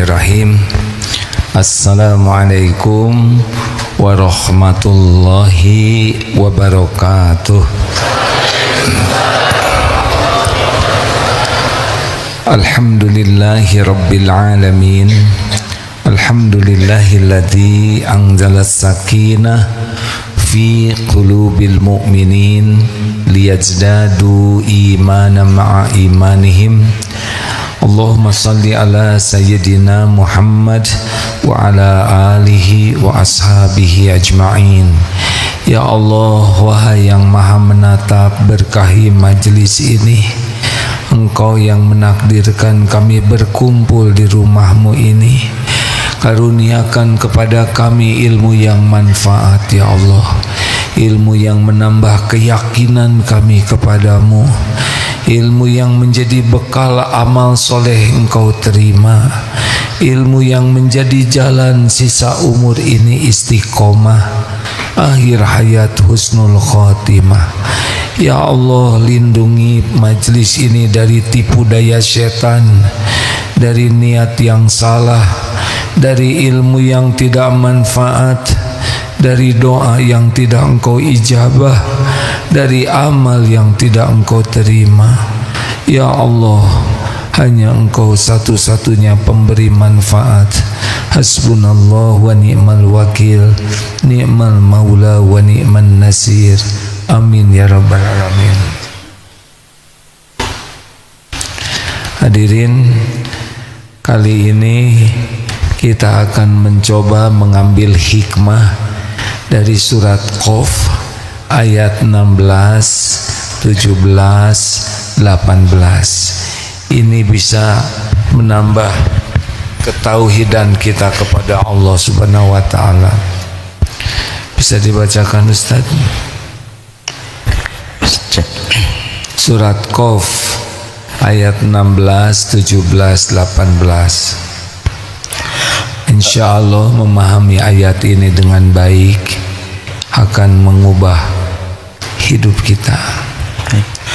Bismillahirrahmanirrahim. Assalamualaikum warahmatullahi wabarakatuh. Alhamdulillahi rabbil alamin. Alhamdulillahilladzi anzalas sakinah fi qulubil mu'minin liyazdadu imanan ma'a imanihim. Allahumma salli ala sayyidina Muhammad wa ala alihi wa ashabihi ajma'in. Ya Allah, wahai yang maha menatap, berkahi majlis ini. Engkau yang menakdirkan kami berkumpul di rumahmu ini. Karuniakan kepada kami ilmu yang manfaat ya Allah, ilmu yang menambah keyakinan kami kepadamu, ilmu yang menjadi bekal amal soleh Engkau terima, ilmu yang menjadi jalan sisa umur ini istiqomah, akhir hayat husnul khotimah. Ya Allah, lindungi majlis ini dari tipu daya setan, dari niat yang salah, dari ilmu yang tidak manfaat, dari doa yang tidak Engkau ijabah, dari amal yang tidak Engkau terima. Ya Allah, hanya Engkau satu-satunya pemberi manfaat. Hasbunallah wa ni'mal wakil, ni'mal maula wa ni'man nasir. Amin ya rabbal alamin. Hadirin, kali ini kita akan mencoba mengambil hikmah dari surat Qaf ayat 16, 17, 18. Ini bisa menambah ketauhidan kita kepada Allah Subhanahu wa taala. Bisa dibacakan Ustaz? Surat Qaf ayat 16, 17, 18. Insya Allah memahami ayat ini dengan baik akan mengubah hidup kita.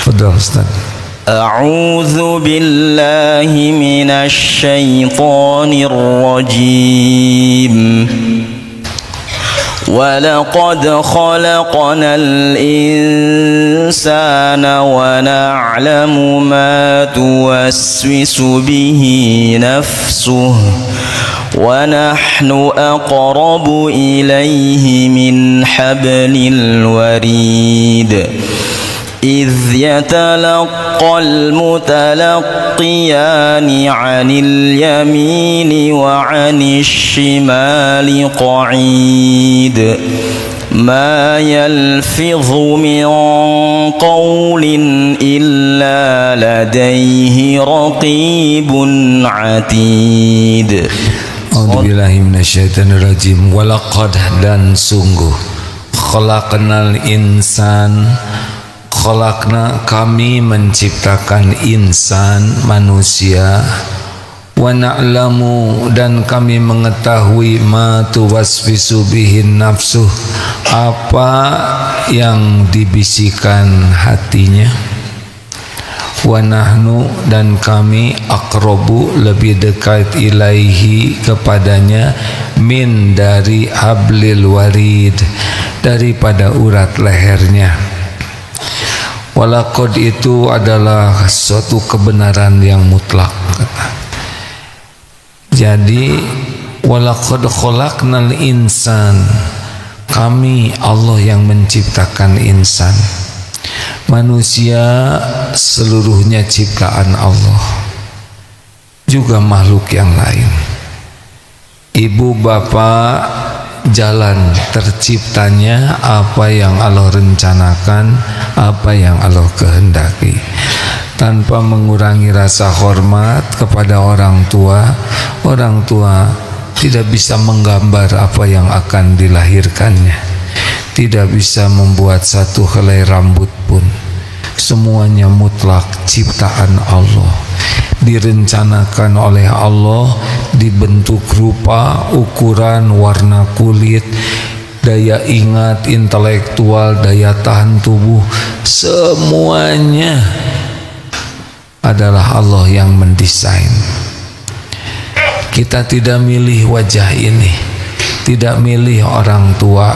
Fadhal Ustaz. A'udzu billahi minasy syaithanir rajim. وَلَقَدْ خَلَقْنَا الْإِنسَانَ وَنَعْلَمُ مَا تُوَسْوِسُ بِهِ نَفْسُهُ وَنَحْنُ أَقْرَبُ إِلَيْهِ مِنْ حَبْلِ الْوَرِيدِ إِذْ يَتَلَقَّى الْمُتَلَقِّيَانِ عَنِ الْيَمِينِ وَعَنِ الشِّمَالِ قَعِيدٌ مَا يَلْفِظُ مِنْ قَوْلٍ إِلَّا لَدَيْهِ رَقِيبٌ عَتِيدٌ. A'udzubillahi minasyaitonirrajim. Walaqad, dan sungguh, khalaqnal insan, khalaqna, kami menciptakan insan, manusia, wa na'lamu, dan kami mengetahui ma tuwaswisu bihin nafsuh, apa yang dibisikkan hatinya, wa nahnu, dan kami aqrabu, lebih dekat, ilaihi, kepadanya, min, dari hablil warid, daripada urat lehernya. Walaqad itu adalah suatu kebenaran yang mutlak. Jadi walaqad khalaqnal insan, kami Allah yang menciptakan insan. Manusia seluruhnya ciptaan Allah, juga makhluk yang lain. Ibu bapak, jalan terciptanya apa yang Allah rencanakan, apa yang Allah kehendaki, tanpa mengurangi rasa hormat kepada orang tua. Orang tua tidak bisa menggambar apa yang akan dilahirkannya, tidak bisa membuat satu helai rambut pun. Semuanya mutlak ciptaan Allah, direncanakan oleh Allah, dibentuk rupa, ukuran, warna kulit, daya ingat, intelektual, daya tahan tubuh, semuanya adalah Allah yang mendesain. Kita tidak milih wajah ini, tidak milih orang tua,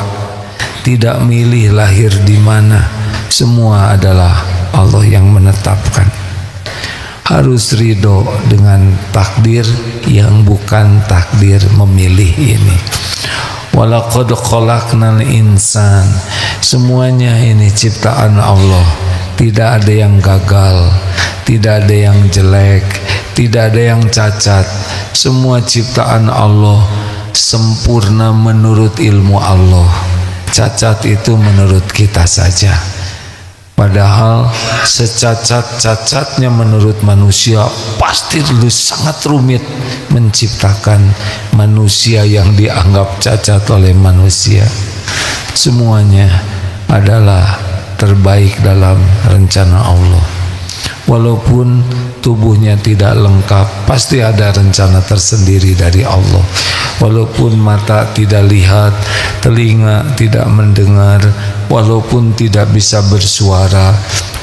tidak milih lahir di mana. Semua adalah Allah yang menetapkan. Harus ridho dengan takdir yang bukan takdir memilih ini. Walaqad khalaqnal insan. Semuanya ini ciptaan Allah. Tidak ada yang gagal, tidak ada yang jelek, tidak ada yang cacat. Semua ciptaan Allah sempurna menurut ilmu Allah. Cacat itu menurut kita saja. Padahal secacat-cacatnya menurut manusia pasti sangat rumit menciptakan manusia yang dianggap cacat oleh manusia. Semuanya adalah terbaik dalam rencana Allah. Walaupun tubuhnya tidak lengkap, pasti ada rencana tersendiri dari Allah. Walaupun mata tidak lihat, telinga tidak mendengar, walaupun tidak bisa bersuara,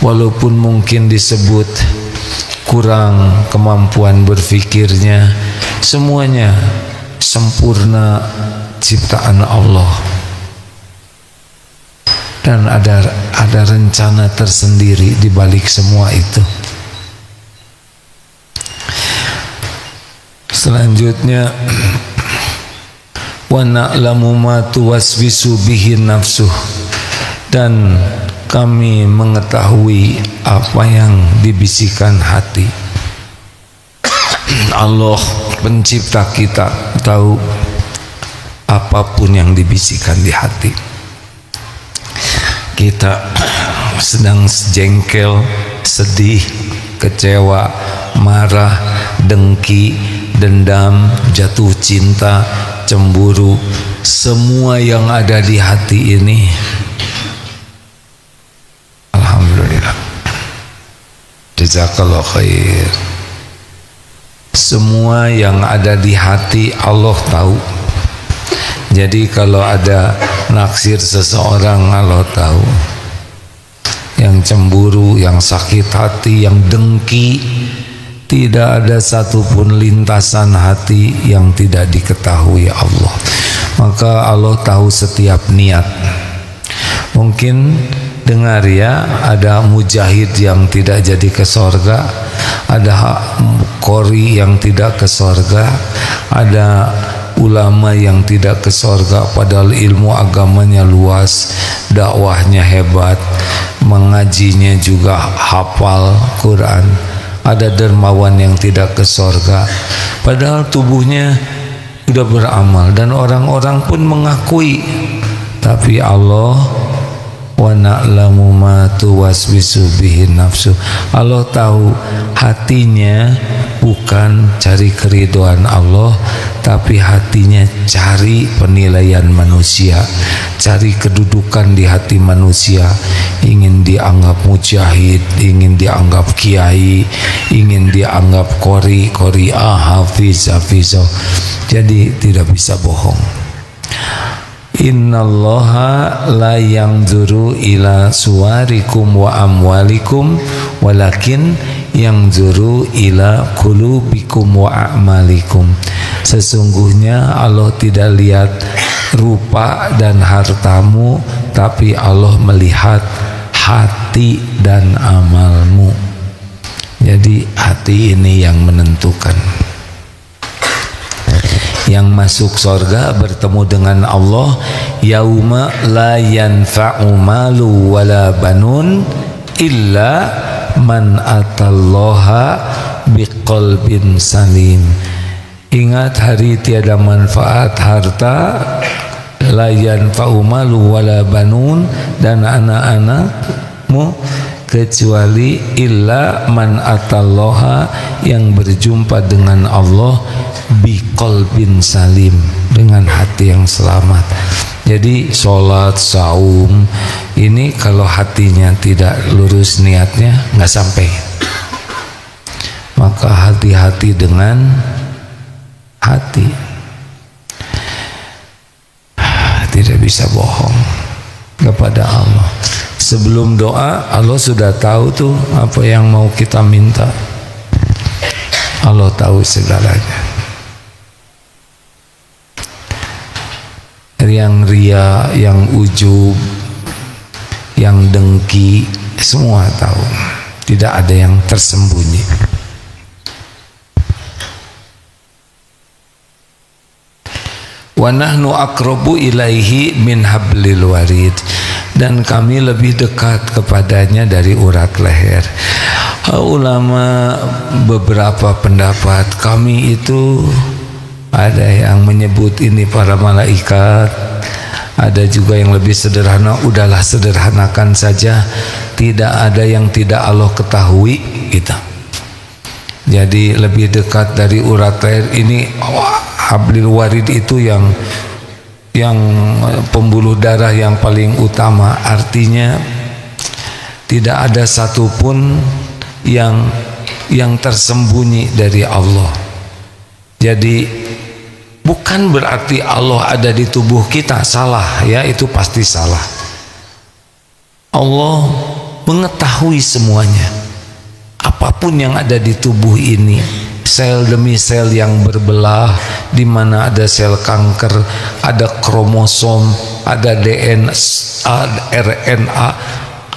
walaupun mungkin disebut kurang kemampuan berfikirnya, semuanya sempurna ciptaan Allah. Dan ada rencana tersendiri di balik semua itu. Selanjutnya, wa na'lamu ma tuwaswisu bihi nafsuh, dan kami mengetahui apa yang dibisikkan hati. Allah pencipta kita tahu apapun yang dibisikkan di hati. Kita sedang jengkel, sedih, kecewa, marah, dengki, dendam, jatuh cinta, cemburu, semua yang ada di hati ini, alhamdulillah, jazakallah khair. Semua yang ada di hati Allah tahu. Jadi kalau ada naksir seseorang, Allah tahu. Yang cemburu, yang sakit hati, yang dengki, tidak ada satupun lintasan hati yang tidak diketahui Allah. Maka Allah tahu setiap niat. Mungkin dengar ya, ada mujahid yang tidak jadi ke sorga, ada qori yang tidak ke sorga, ada ulama yang tidak ke sorga padahal ilmu agamanya luas, dakwahnya hebat, mengajinya juga hafal Quran. Ada dermawan yang tidak ke sorga padahal tubuhnya sudah beramal dan orang-orang pun mengakui. Tapi Allah, wa na'lamu ma tuwaswisu bihi nafsu, Allah tahu hatinya bukan cari keridhaan Allah, tapi hatinya cari penilaian manusia, cari kedudukan di hati manusia, ingin dianggap mujahid, ingin dianggap kiai, ingin dianggap qori, hafiz. Jadi tidak bisa bohong. Innallaha la yanzuru ila suwarikum wa amwalikum walakin yanzuru ila qulubikum wa a'malikum. Sesungguhnya Allah tidak lihat rupa dan hartamu, tapi Allah melihat hati dan amalmu. Jadi hati ini yang menentukan. Yang masuk surga bertemu dengan Allah yauma la yanfa'u malu wala banun illa man atallaha biqalbin salim. Ingat hari tiada manfaat harta, la yanfa'u malu wala banun, dan anak-anakmu kecuali illa man atallaha, yang berjumpa dengan Allah biqalbin salim, dengan hati yang selamat. Jadi sholat, saum ini kalau hatinya tidak lurus niatnya nggak sampai. Maka hati-hati dengan hati, tidak bisa bohong kepada Allah. Sebelum doa Allah sudah tahu tuh apa yang mau kita minta. Allah tahu segalanya. yang ria, yang ujub, yang dengki, semua tahu. Tidak ada yang tersembunyi. Wa nahnu aqrabu ilaihi min hablil warid, dan kami lebih dekat kepadanya dari urat leher. Ulama beberapa pendapat, kami itu ada yang menyebut ini para malaikat, ada juga yang lebih sederhana, udahlah sederhanakan saja, tidak ada yang tidak Allah ketahui gitu. Jadi lebih dekat dari urat leher ini. Hablil warid itu yang pembuluh darah yang paling utama. Artinya tidak ada satupun yang tersembunyi dari Allah. Jadi bukan berarti Allah ada di tubuh kita, salah ya, itu pasti salah. Allah mengetahui semuanya, apapun yang ada di tubuh ini, sel demi sel yang berbelah, di mana ada sel kanker, ada kromosom, ada DNA, RNA,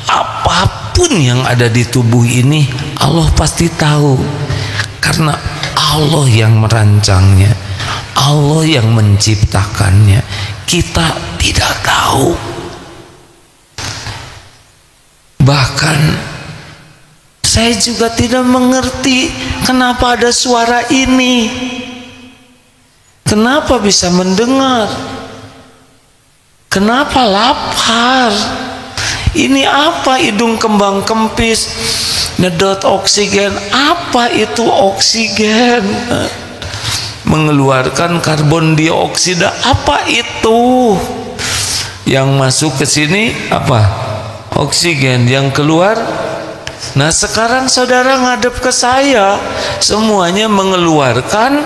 apapun yang ada di tubuh ini Allah pasti tahu, karena Allah yang merancangnya, Allah yang menciptakannya. Kita tidak tahu. Bahkan saya juga tidak mengerti kenapa ada suara ini, kenapa bisa mendengar, kenapa lapar, ini apa, hidung kembang kempis, nyedot oksigen, apa itu oksigen, mengeluarkan karbon dioksida, apa itu, yang masuk ke sini apa, oksigen, yang keluar. Nah sekarang saudara ngadep ke saya, semuanya mengeluarkan,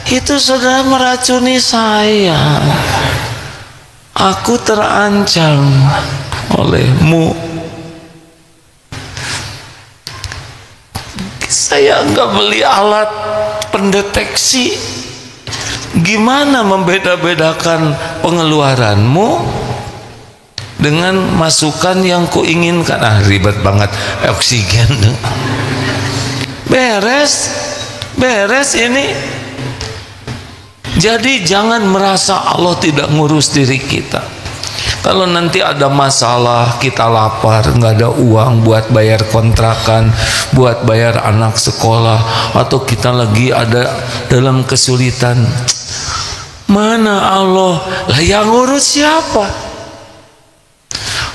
itu saudara meracuni saya. Aku terancam olehmu. Saya enggak beli alat pendeteksi. Gimana membeda-bedakan pengeluaranmu dengan masukan yang kuinginkan? Ribet banget, oksigen. Beres ini. Jadi jangan merasa Allah tidak ngurus diri kita. Kalau nanti ada masalah, kita lapar, nggak ada uang buat bayar kontrakan, buat bayar anak sekolah, atau kita lagi ada dalam kesulitan, mana Allah? Lah yang ngurus siapa?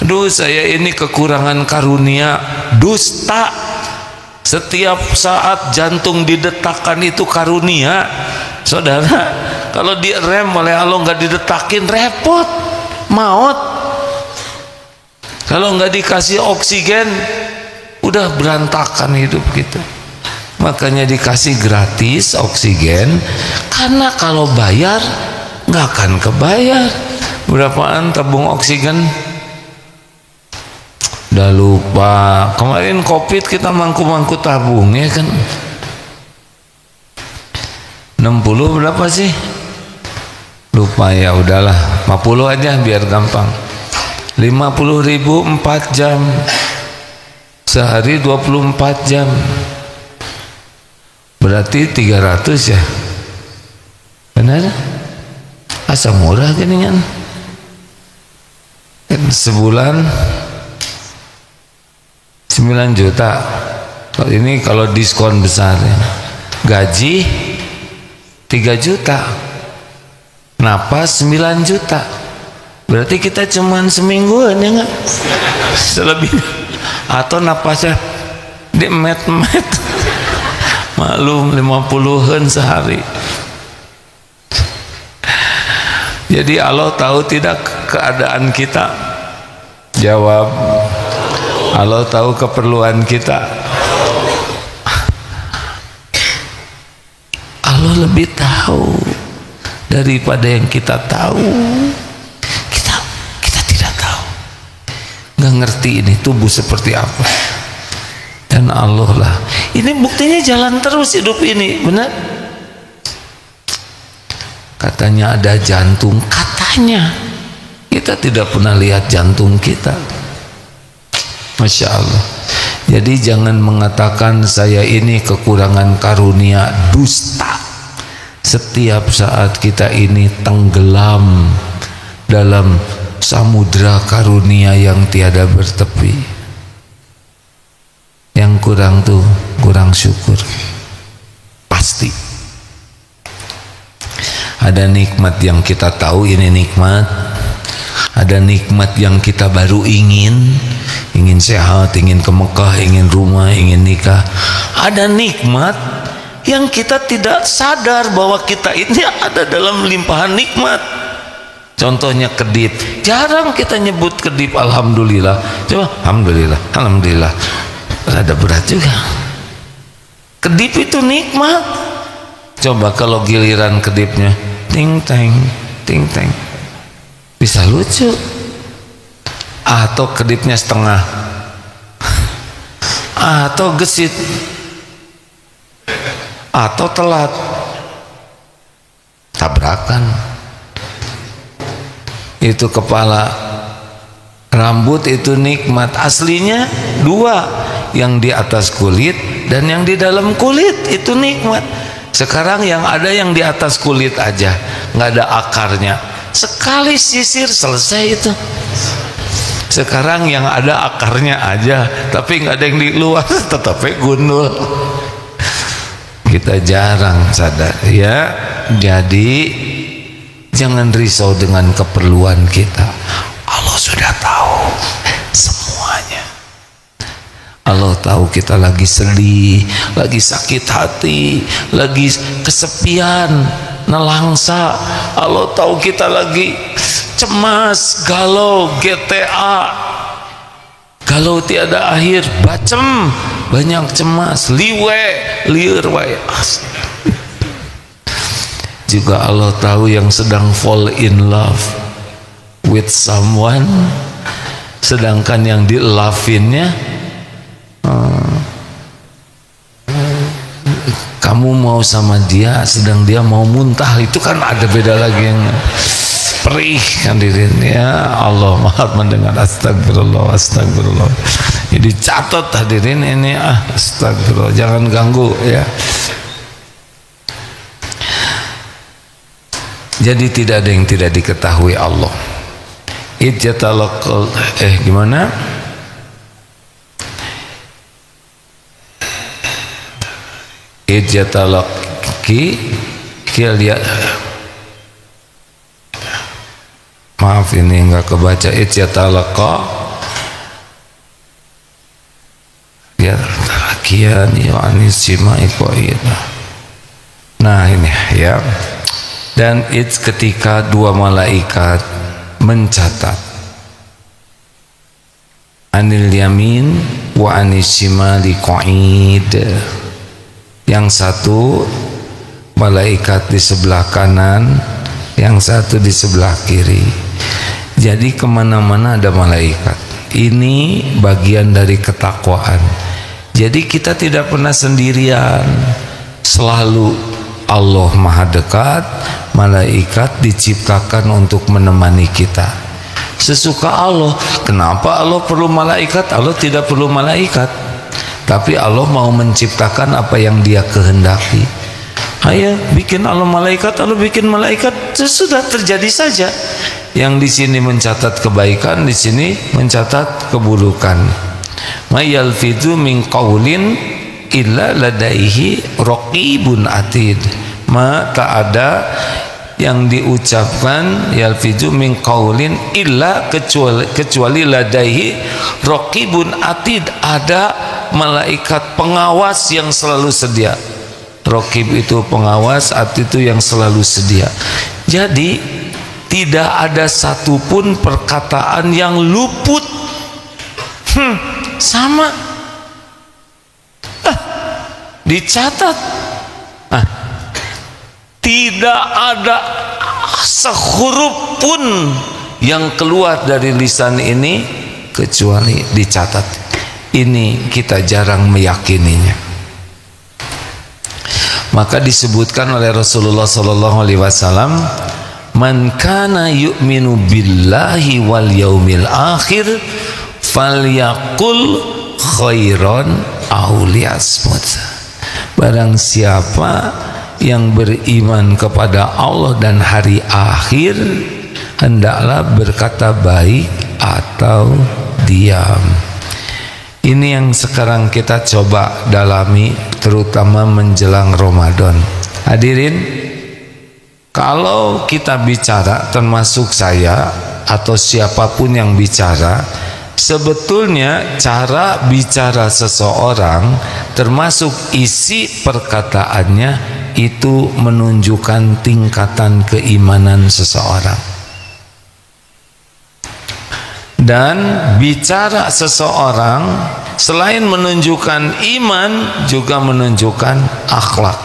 Aduh, saya ini kekurangan karunia, dusta. Setiap saat jantung didetakkan itu karunia, saudara. Kalau direm oleh Allah nggak didetakin, repot, maut. Kalau nggak dikasih oksigen, udah berantakan hidup kita. Makanya dikasih gratis oksigen, karena kalau bayar nggak akan kebayar. Berapaan tabung oksigen? Udah lupa. Kemarin COVID kita mangku-mangku tabung ya kan, 60 berapa sih, lupa ya, udahlah 50 aja biar gampang. 50.000 4 jam, sehari 24 jam, berarti 300 ya, benar? Asa murah gini kan, sebulan 9 juta. Ini kalau diskon besar ya. Gaji 3 juta, napas 9 juta, berarti kita cuman semingguan ya nggak, selebih. Atau napasnya di met-met, maklum 50-an sehari. Jadi Allah tahu tidak keadaan kita? Jawab. Allah tahu keperluan kita. Allah lebih tahu daripada yang kita tahu. Kita tidak tahu, nggak ngerti ini tubuh seperti apa. Dan Allah lah, ini buktinya jalan terus hidup ini, benar? Katanya ada jantung, katanya. Kita tidak pernah lihat jantung kita. Masya Allah. Jadi jangan mengatakan saya ini kekurangan karunia, dusta. Setiap saat kita ini tenggelam dalam samudra karunia yang tiada bertepi. Yang kurang tuh kurang syukur. Pasti ada nikmat yang kita tahu ini nikmat, ada nikmat yang kita baru ingin sehat, ingin ke Mekah, ingin rumah, ingin nikah. Ada nikmat yang kita tidak sadar bahwa kita ini ada dalam limpahan nikmat. Contohnya kedip, jarang kita nyebut kedip alhamdulillah. Coba alhamdulillah, alhamdulillah. Rada berat juga. Kedip itu nikmat. Coba kalau giliran kedipnya ting teng ting teng, bisa lucu. Atau kedipnya setengah, atau gesit, atau telat, tabrakan. Itu kepala, rambut itu nikmat. Aslinya dua, yang di atas kulit dan yang di dalam kulit itu nikmat. Sekarang yang ada yang di atas kulit aja, nggak ada akarnya. Sekali sisir selesai itu. Sekarang yang ada akarnya aja, tapi nggak ada yang di luar, tetapnya gundul. Kita jarang sadar ya. Jadi jangan risau dengan keperluan kita. Allah sudah tahu semuanya. Allah tahu kita lagi sedih, lagi sakit hati, lagi kesepian, nelangsa. Allah tahu kita lagi cemas, galau, GTA, galau tiada akhir, bacem, banyak cemas, liwe, liur, juga Allah tahu yang sedang fall in love with someone, sedangkan yang di love-innya kamu mau sama dia, sedang dia mau muntah. Itu kan ada beda lagi yang perih hadirin ya. Allah maha mendengar. Astagfirullah, astagfirullah. Jadi catat hadirin ini, astagfirullah, jangan ganggu ya. Jadi tidak ada yang tidak diketahui Allah. Idjatalaqal gimana? Idjatalaqi lihat. Maaf ini enggak kebaca. Idjatalaqa ya talaqian yani simai qaida. Nah ini ya. Dan it's ketika dua malaikat mencatat anil yamin wa anis shimali qaid. Yang satu malaikat di sebelah kanan, yang satu di sebelah kiri. Jadi kemana-mana ada malaikat. Ini bagian dari ketakwaan. Jadi kita tidak pernah sendirian. Selalu Allah maha dekat. Malaikat diciptakan untuk menemani kita. Sesuka Allah. Kenapa Allah perlu malaikat? Allah tidak perlu malaikat. Tapi Allah mau menciptakan apa yang dia kehendaki. Ayo bikin Allah malaikat, Allah bikin malaikat, sudah terjadi saja. Yang di sini mencatat kebaikan, di sini mencatat keburukan. Ma yalfidu min qaulin illa ladaihi raqibun atid. Ma tak ada yang diucapkan yalfidu min qaulin illa kecuali ladaihi raqibun atid, ada malaikat pengawas yang selalu sedia. Raqib itu pengawas, atid itu yang selalu sedia. Jadi tidak ada satupun perkataan yang luput. Sama dicatat. Tidak ada sehuruf pun yang keluar dari lisan ini kecuali dicatat. Ini kita jarang meyakininya. Maka disebutkan oleh Rasulullah sallallahu alaihi wasallam, man kana yu'minu billahi wal yaumil akhir falyaqul khairan aw liyasmut. Barang siapa yang beriman kepada Allah dan hari akhir, hendaklah berkata baik atau diam. Ini yang sekarang kita coba dalami, terutama menjelang Ramadan. Hadirin, kalau kita bicara, termasuk saya atau siapapun yang bicara, sebetulnya cara bicara seseorang termasuk isi perkataannya itu menunjukkan tingkatan keimanan seseorang. Dan bicara seseorang selain menunjukkan iman juga menunjukkan akhlak.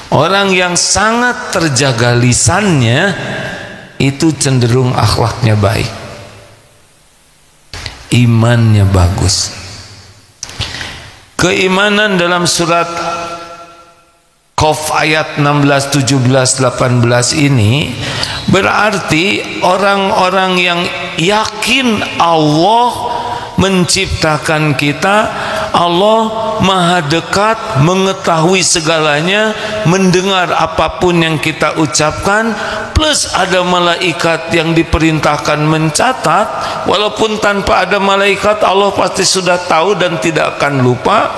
Orang yang sangat terjaga lisannya itu cenderung akhlaknya baik, imannya bagus. Keimanan dalam surat Qaf ayat 16, 17, 18 ini berarti orang-orang yang yakin Allah menciptakan kita, Allah maha dekat, mengetahui segalanya, mendengar apapun yang kita ucapkan, plus ada malaikat yang diperintahkan mencatat. Walaupun tanpa ada malaikat Allah pasti sudah tahu dan tidak akan lupa,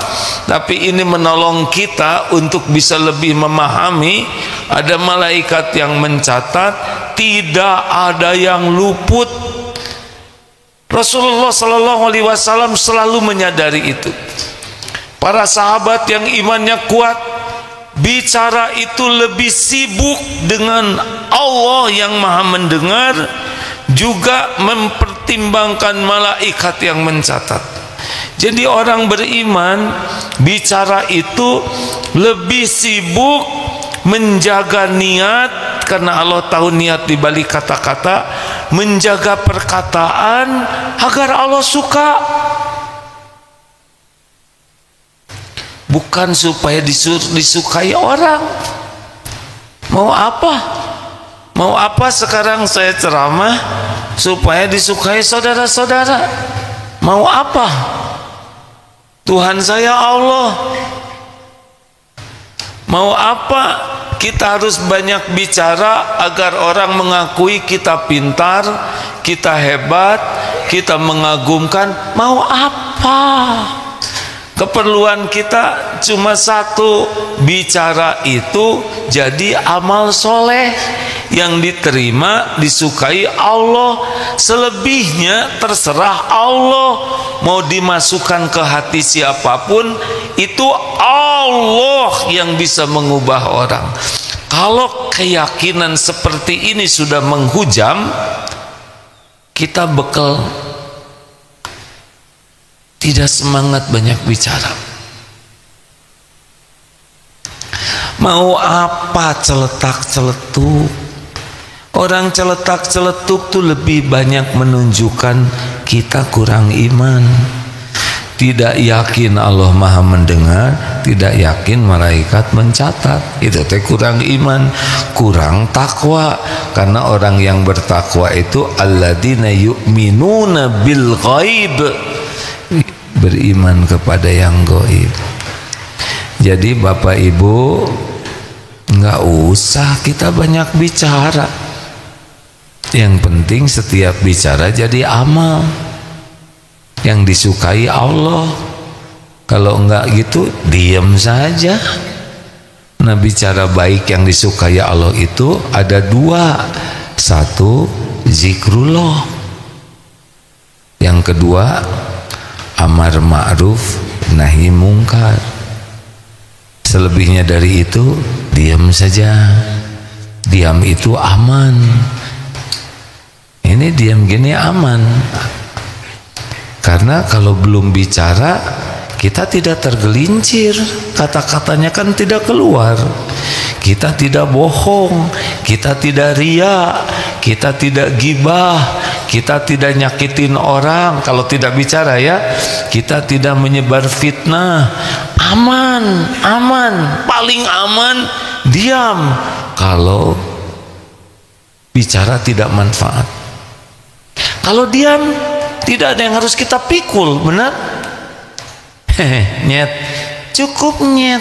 tapi ini menolong kita untuk bisa lebih memahami. Ada malaikat yang mencatat, tidak ada yang luput. Rasulullah sallallahu alaihi wasallam selalu menyadari itu. Para sahabat yang imannya kuat bicara itu lebih sibuk dengan Allah yang maha mendengar, juga mempertimbangkan malaikat yang mencatat. Jadi orang beriman bicara itu lebih sibuk menjaga niat, karena Allah tahu niat di balik kata-kata, menjaga perkataan agar Allah suka, bukan supaya disukai orang. Mau apa? Mau apa sekarang saya ceramah supaya disukai saudara-saudara? Mau apa? Tuhan saya Allah. Mau apa? Kita harus banyak bicara agar orang mengakui kita pintar, kita hebat, kita mengagumkan. Mau apa? Keperluan kita cuma satu, bicara itu jadi amal soleh yang diterima, disukai Allah. Selebihnya terserah Allah, mau dimasukkan ke hati siapapun, itu Allah yang bisa mengubah orang. Kalau keyakinan seperti ini sudah menghujam, kita bekal tidak semangat banyak bicara. Mau apa celetak-celetuk? Orang celetak-celetuk tuh lebih banyak menunjukkan kita kurang iman, tidak yakin Allah maha mendengar, tidak yakin malaikat mencatat. Itu teh kurang iman, kurang takwa. Karena orang yang bertakwa itu alladzina yu'minuna bil ghaib, beriman kepada yang gaib. Jadi Bapak Ibu, nggak usah kita banyak bicara. Yang penting setiap bicara jadi amal yang disukai Allah. Kalau enggak gitu, diam saja. Nah, bicara baik yang disukai Allah itu ada dua. Satu, zikrullah. Yang kedua, amar ma'ruf nahi mungkar. Selebihnya dari itu, diam saja. Diam itu aman. Ini diam gini aman. Karena kalau belum bicara, kita tidak tergelincir, kata-katanya kan tidak keluar. Kita tidak bohong, kita tidak ria, kita tidak gibah, kita tidak nyakitin orang kalau tidak bicara ya, kita tidak menyebar fitnah, aman, paling aman diam. Kalau bicara tidak manfaat, kalau diam tidak ada yang harus kita pikul, benar? Nyet, cukup nyet,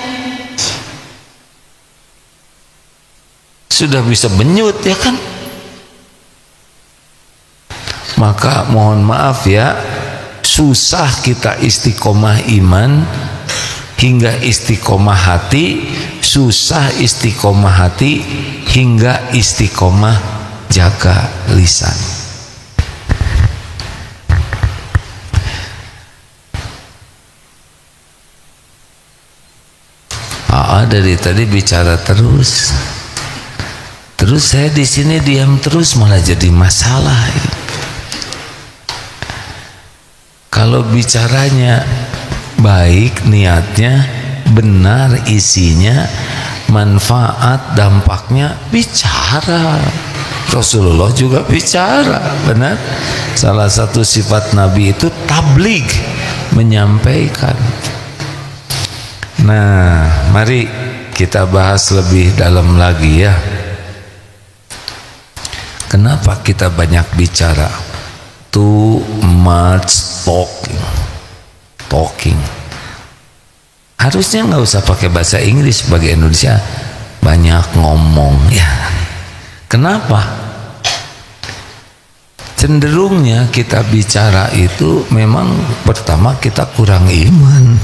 sudah bisa benyut ya kan. Maka mohon maaf ya, susah kita istiqomah iman hingga istiqomah hati, susah istiqomah hati hingga istiqomah jaga lisan. Dari tadi bicara terus saya di sini diam terus malah jadi masalah. Kalau bicaranya baik, niatnya benar, isinya manfaat, dampaknya, bicara. Rasulullah juga bicara, benar. Salah satu sifat Nabi itu tabligh, menyampaikan. Nah, mari kita bahas lebih dalam lagi ya. Kenapa kita banyak bicara? Too much talking. Harusnya nggak usah pakai bahasa Inggris sebagai Indonesia, banyak ngomong ya. Kenapa? Cenderungnya kita bicara itu memang pertama kita kurang iman,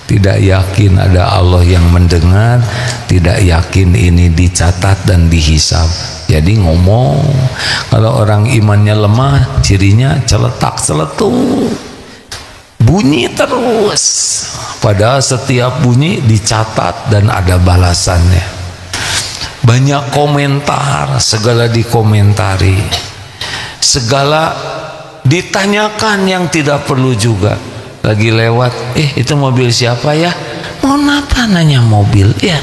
tidak yakin ada Allah yang mendengar, tidak yakin ini dicatat dan dihisab. Jadi ngomong. Kalau orang imannya lemah, cirinya celetak-celetuk, bunyi terus. Padahal setiap bunyi dicatat dan ada balasannya. Banyak komentar, segala dikomentari, segala ditanyakan yang tidak perlu juga. Lagi lewat, itu mobil siapa ya? Mau apa nanya mobil ya?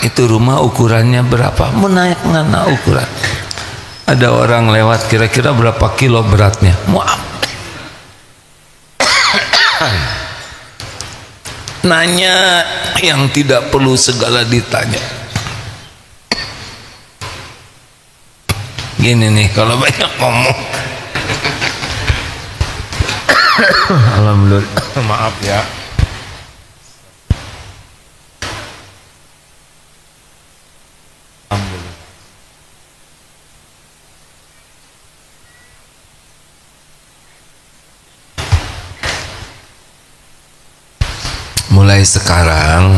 Itu rumah ukurannya berapa? Menanya ukuran. Ada orang lewat, kira-kira berapa kilo beratnya? Maaf. Nanya yang tidak perlu segala ditanya. Gini nih, kalau banyak ngomong. Alhamdulillah, maaf ya. Mulai sekarang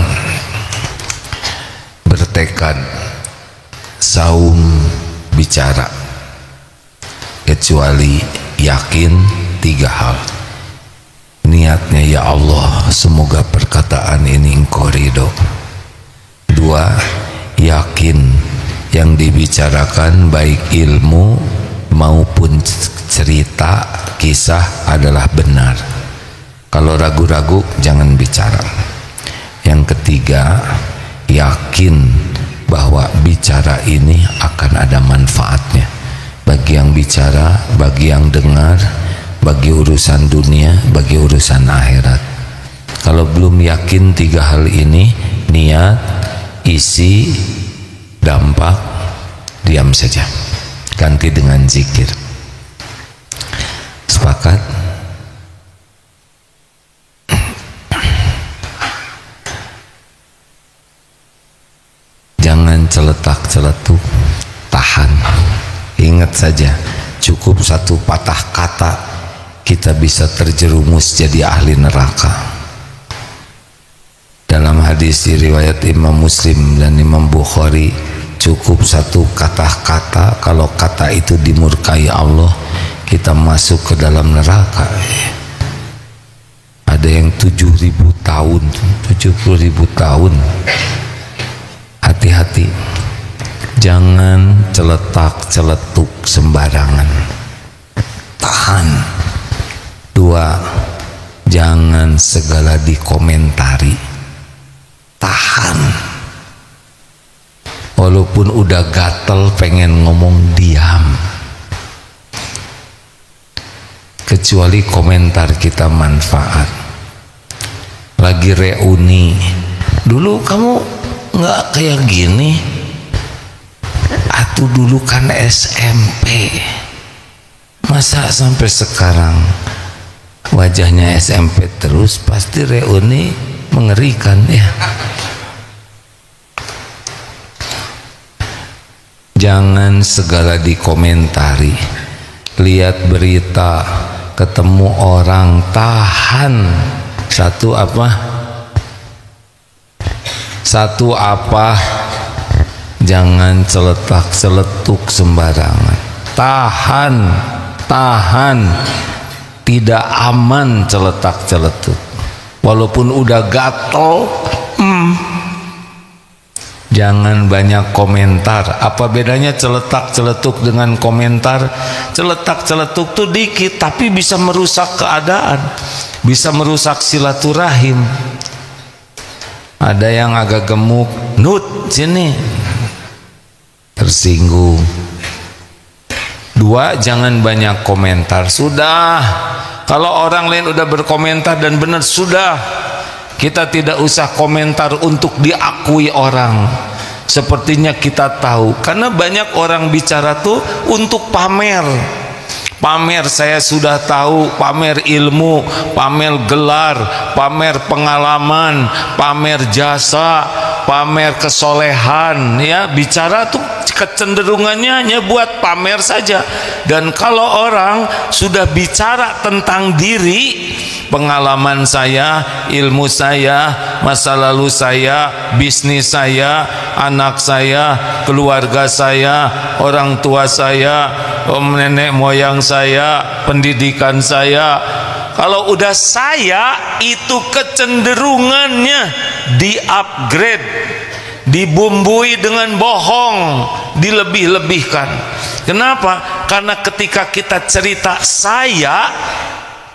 bertekad saum bicara, kecuali yakin 3 hal. Niatnya ya Allah, semoga perkataan ini Engkau ridho. 2, yakin yang dibicarakan baik ilmu maupun cerita kisah adalah benar. Kalau ragu-ragu jangan bicara. Yang ketiga, yakin bahwa bicara ini akan ada manfaatnya bagi yang bicara, bagi yang dengar, bagi urusan dunia, bagi urusan akhirat. Kalau belum yakin 3 hal ini, niat, isi, dampak, diam saja, ganti dengan zikir. Sepakat? Jangan celetak-celetuk, tahan. Ingat saja, cukup 1 patah kata kita bisa terjerumus jadi ahli neraka. Dalam hadis riwayat Imam Muslim dan Imam Bukhari, cukup 1 kata-kata, kalau kata itu dimurkai Allah, kita masuk ke dalam neraka. Ada yang 7.000 tahun, 70.000 tahun. Hati-hati, jangan celetak-celetuk sembarangan, tahan. 2, jangan segala dikomentari, tahan. walaupun udah gatel pengen ngomong diam. Kecuali komentar kita manfaat. Lagi reuni, dulu kamu nggak kayak gini, atuh dulu kan SMP, masa sampai sekarang wajahnya SMP terus, pasti reuni mengerikan ya. Jangan segala dikomentari. Lihat berita, ketemu orang, tahan. Satu apa, jangan celetuk sembarangan. Tahan, tidak aman celetuk. Walaupun udah gatel, jangan banyak komentar. Apa bedanya celetuk dengan komentar? Celetuk tuh dikit, tapi bisa merusak keadaan, bisa merusak silaturahim. Ada yang agak gemuk, nut sini, tersinggung. Dua, jangan banyak komentar. Sudah, kalau orang lain udah berkomentar dan benar, sudah, kita tidak usah komentar untuk diakui orang. Sepertinya kita tahu, karena banyak orang bicara tuh untuk pamer. Pamer saya sudah tahu, pamer ilmu, pamer gelar, pamer pengalaman, pamer jasa, pamer kesolehan, ya. Bicara tuh kecenderungannya hanya buat pamer saja. Dan kalau orang sudah bicara tentang diri, pengalaman saya, ilmu saya, masa lalu saya, bisnis saya, anak saya, keluarga saya, orang tua saya, nenek moyang saya, pendidikan saya, kalau udah saya, itu kecenderungannya di-upgrade, dibumbui dengan bohong, dilebih-lebihkan. Kenapa? Karena ketika kita cerita saya,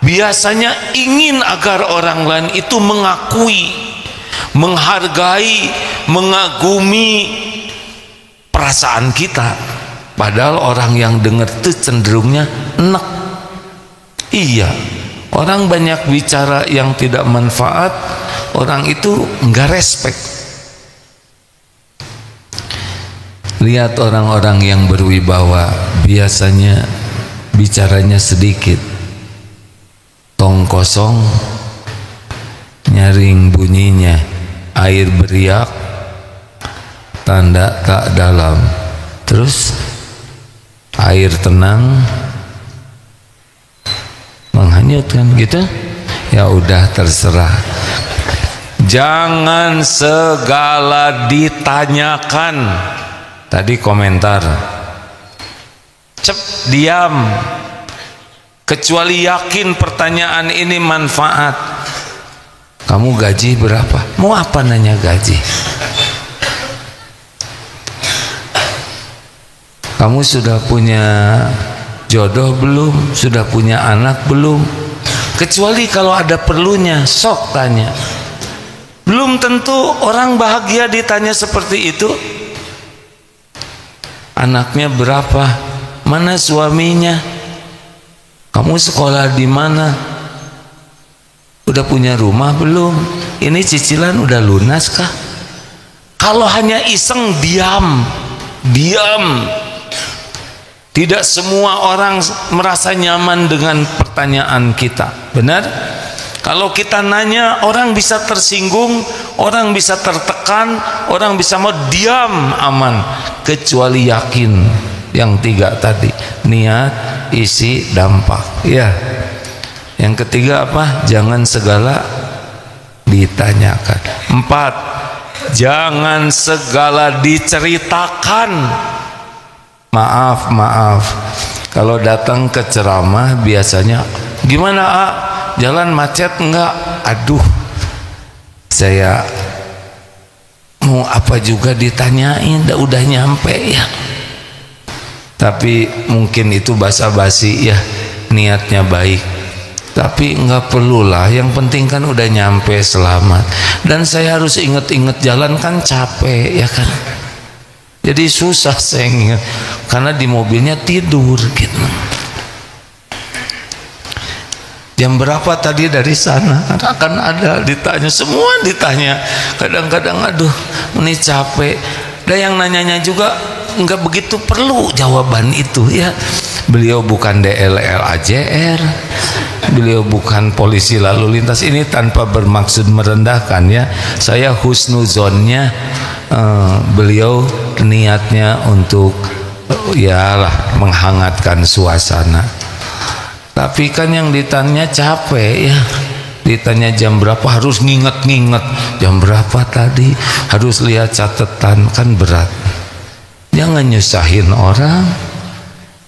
biasanya ingin agar orang lain itu mengakui, menghargai, mengagumi perasaan kita. Padahal orang yang dengar itu cenderungnya enak. Iya, orang banyak bicara yang tidak manfaat, orang itu enggak respect. Lihat orang-orang yang berwibawa, biasanya bicaranya sedikit, tong kosong, nyaring bunyinya, air beriak, tanda tak dalam. Terus air tenang menghanyutkan gitu. Ya udah, terserah. Jangan segala ditanyakan. Tadi komentar, diam, kecuali yakin pertanyaan ini manfaat. Kamu gaji berapa? Mau apa nanya gaji? Kamu sudah punya jodoh belum? Sudah punya anak belum? Kecuali kalau ada perlunya, sok tanya. Belum tentu orang bahagia ditanya seperti itu. Anaknya berapa? Mana suaminya? Kamu sekolah di mana? Udah punya rumah belum? Ini cicilan udah lunas kah? Kalau hanya iseng, diam. Tidak semua orang merasa nyaman dengan pertanyaan kita. Benar? Kalau kita nanya, orang bisa tersinggung, orang bisa tertekan, orang bisa mau diam, aman. Kecuali yakin yang tiga tadi, niat, isi, dampak. Ya. Yang ketiga apa? Jangan segala ditanyakan. 4, jangan segala diceritakan. Maaf, kalau datang ke ceramah biasanya, gimana jalan macet enggak? Aduh, saya mau apa juga ditanyain, udah nyampe ya. Tapi mungkin itu basa-basi ya, niatnya baik. Tapi enggak perlulah, yang penting kan udah nyampe selamat. Dan saya harus inget-inget jalan kan capek ya kan. Jadi susah saya ingat, karena di mobilnya tidur gitu. Jam berapa tadi dari sana? Akan ada ditanya, semua ditanya. Kadang-kadang aduh ini capek. Dan yang nanyanya juga nggak begitu perlu jawaban itu ya. Beliau bukan DLL AJR, beliau bukan polisi lalu lintas. Ini tanpa bermaksud merendahkan ya. Saya husnuzonnya beliau niatnya untuk ya lah menghangatkan suasana. Tapi kan yang ditanya capek ya, ditanya jam berapa harus nginget-nginget jam berapa tadi, harus lihat catatan, kan berat. Jangan nyusahin orang,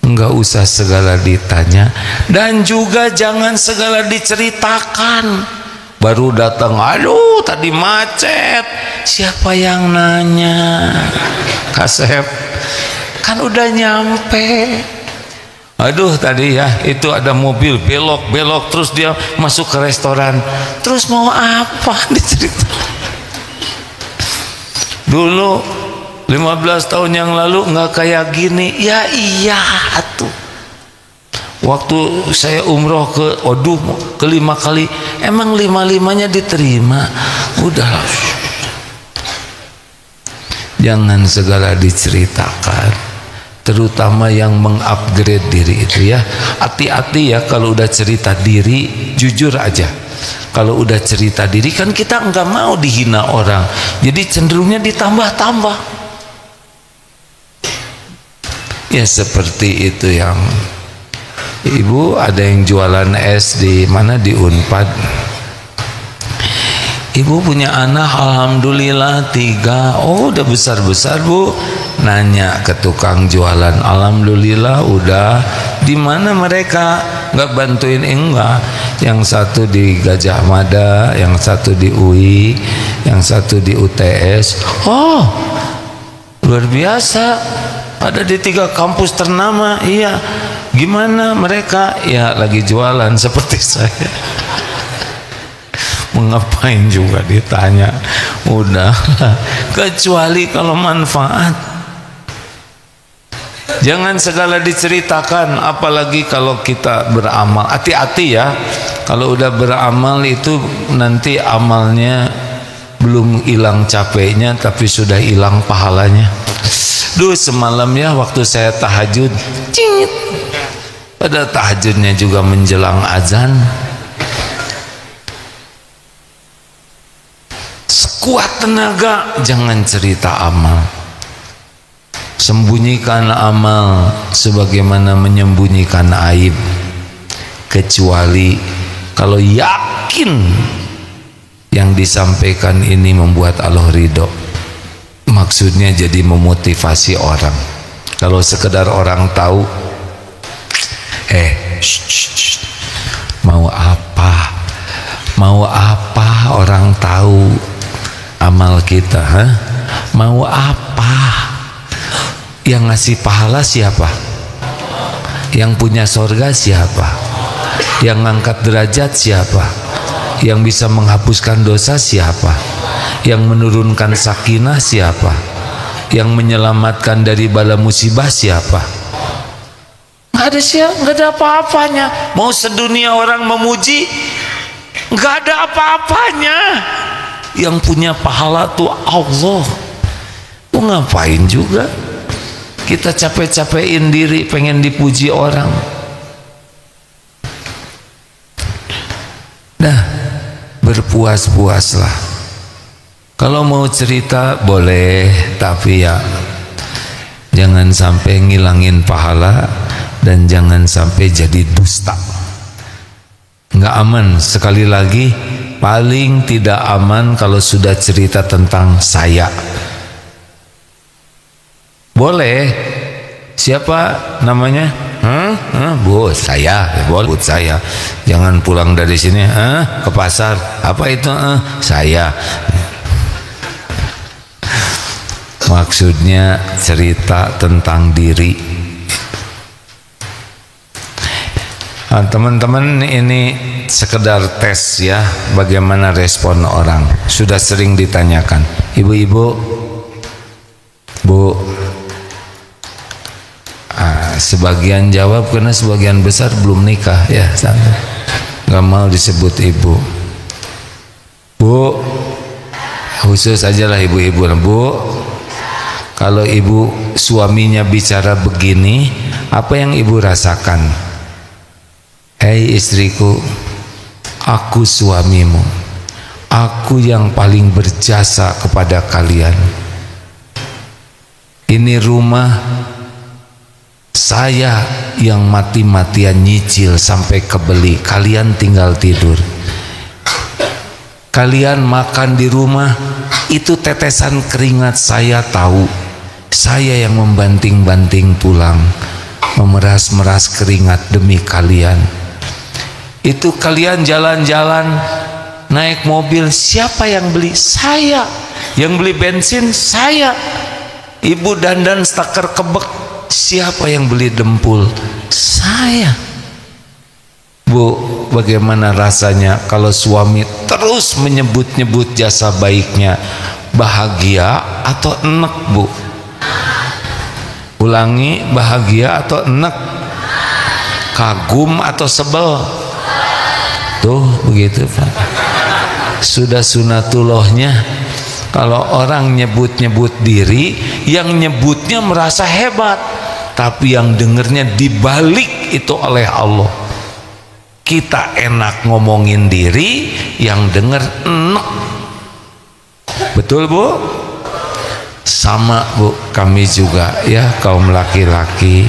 nggak usah segala ditanya, dan juga jangan segala diceritakan. Baru datang, aduh tadi macet, siapa yang nanya? Kasep, kan udah nyampe. Aduh tadi ya itu ada mobil belok terus dia masuk ke restoran, terus mau apa diceritakan? Dulu 15 tahun yang lalu nggak kayak gini. Ya iya tuh. Waktu saya umroh ke Oduh ke 5 kali, emang 5-5-nya diterima. Udah, jangan segala diceritakan, terutama yang mengupgrade diri itu ya. Hati-hati ya kalau udah cerita diri, jujur aja. Kalau udah cerita diri kan kita nggak mau dihina orang, jadi cenderungnya ditambah-tambah. Ya seperti itu yang ibu ada yang jualan es di mana, di Unpad. Ibu punya anak alhamdulillah 3. Oh udah besar-besar bu. Nanya ke tukang jualan, alhamdulillah udah. Di mana mereka? Nggak bantuin? Enggak. Yang satu di Gajah Mada, yang satu di UI, yang satu di UTS. Oh luar biasa, ada di 3 kampus ternama. Iya. Gimana mereka? Ya lagi jualan seperti saya. Mengapain juga ditanya. Udah, kecuali kalau manfaat. Jangan segala diceritakan, apalagi kalau kita beramal. Hati-hati ya, kalau udah beramal itu nanti amalnya belum hilang capeknya, tapi sudah hilang pahalanya. Duh semalam ya waktu saya tahajud, cingit. Pada tahajudnya juga menjelang azan, sekuat tenaga jangan cerita amal. Sembunyikan amal sebagaimana menyembunyikan aib, kecuali kalau yakin yang disampaikan ini membuat Allah ridho. Maksudnya jadi memotivasi orang. Kalau sekedar orang tahu, mau apa? Mau apa orang tahu amal kita? Mau apa? Yang ngasih pahala siapa? Yang punya sorga siapa? Yang ngangkat derajat siapa? Yang bisa menghapuskan dosa siapa? Yang menurunkan sakinah siapa? Yang menyelamatkan dari bala musibah siapa? Nggak ada siapa, nggak ada apa-apanya. Mau sedunia orang memuji, nggak ada apa-apanya. Yang punya pahala tuh Allah. Mau ngapain juga kita capek-capekin diri pengen dipuji orang? Nah, berpuas-puaslah. Kalau mau cerita boleh, tapi ya jangan sampai ngilangin pahala dan jangan sampai jadi dusta. Nggak aman. Sekali lagi, paling tidak aman kalau sudah cerita tentang saya. Boleh, siapa namanya? Bu, saya. Boleh, saya. Jangan pulang dari sini ke pasar. Apa itu? Saya. Maksudnya cerita tentang diri. Teman-teman, ini sekedar tes ya, bagaimana respon orang. Sudah sering ditanyakan, ibu-ibu, bu, Sebagian jawab karena sebagian besar belum nikah ya, santai. Nggak mau disebut ibu. Bu, khusus aja lah ibu-ibu. Bu, kalau ibu suaminya bicara begini, apa yang ibu rasakan? Hei istriku, aku suamimu, aku yang paling berjasa kepada kalian. Ini rumah saya yang mati-matian nyicil sampai kebeli, kalian tinggal tidur. Kalian makan di rumah, itu tetesan keringat saya tahu. Saya yang membanting-banting tulang, memeras-meras keringat demi kalian. Itu kalian jalan-jalan naik mobil, siapa yang beli? Saya. Yang beli bensin saya. Ibu dandan staker kebek, siapa yang beli dempul? Saya. Bu, bagaimana rasanya kalau suami terus menyebut-nyebut jasa baiknya? Bahagia atau enek, Bu? Ulangi, bahagia atau enek? Kagum atau sebel? Tuh begitu Pak. Sudah sunatullahnya, kalau orang nyebut-nyebut diri, yang nyebutnya merasa hebat, tapi yang dengernya dibalik itu oleh Allah. Kita enak ngomongin diri, yang denger enek. Betul Bu? Sama Bu, kami juga ya kaum laki-laki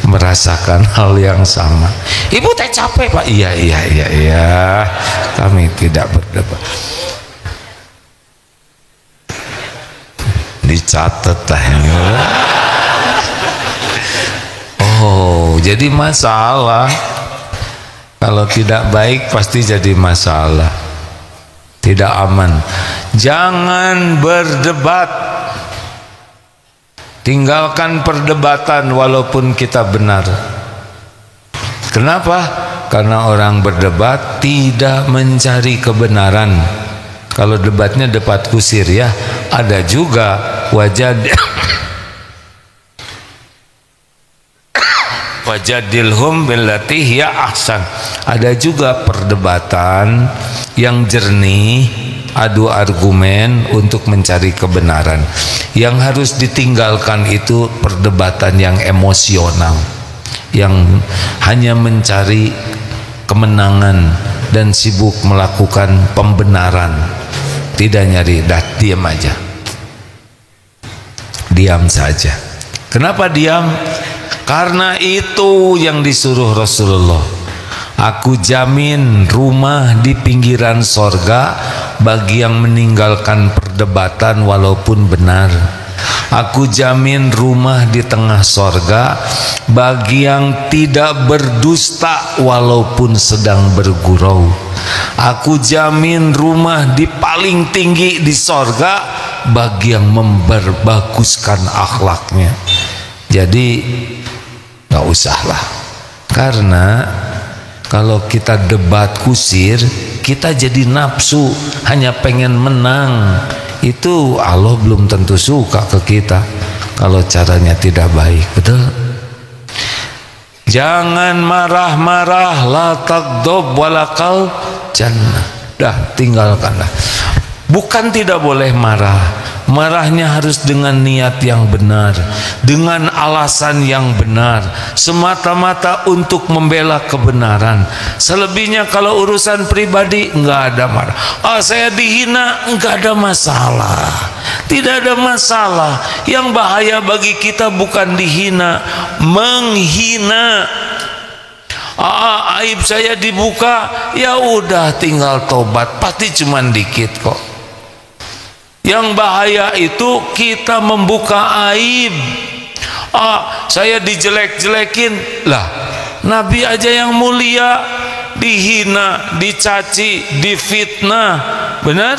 merasakan hal yang sama. Ibu teh capek Pak. Iya. Kami tidak berdebat. Dicatat lah. Oh, jadi masalah. Kalau tidak baik pasti jadi masalah, tidak aman. Jangan berdebat, tinggalkan perdebatan walaupun kita benar. Kenapa? Karena orang berdebat tidak mencari kebenaran. Kalau debatnya debat kusir ya, ada juga wajadilhum billati hiya ahsan. Ada juga perdebatan yang jernih, adu argumen untuk mencari kebenaran. Yang harus ditinggalkan itu perdebatan yang emosional, yang hanya mencari kemenangan dan sibuk melakukan pembenaran. Tidak nyari, diam aja, diam saja. Kenapa diam? Karena itu yang disuruh Rasulullah. Aku jamin rumah di pinggiran sorga bagi yang meninggalkan perdebatan walaupun benar. Aku jamin rumah di tengah sorga bagi yang tidak berdusta walaupun sedang bergurau. Aku jamin rumah di paling tinggi di sorga bagi yang memperbaguskan akhlaknya. Jadi nggak usahlah, karena kalau kita debat kusir, kita jadi nafsu, hanya pengen menang. Itu Allah belum tentu suka ke kita kalau caranya tidak baik. Betul? Jangan marah-marah, la tagdob walakal jannah. Dah, tinggalkanlah. Bukan tidak boleh marah. Marahnya harus dengan niat yang benar, dengan alasan yang benar, semata-mata untuk membela kebenaran. Selebihnya kalau urusan pribadi nggak ada marah. Saya dihina, nggak ada masalah, tidak ada masalah. Yang bahaya bagi kita bukan dihina, menghina. Aib saya dibuka, ya udah tinggal tobat, pasti cuman dikit kok. Yang bahaya itu kita membuka aib. Saya dijelek-jelekin lah. Nabi aja yang mulia dihina, dicaci, difitnah, benar?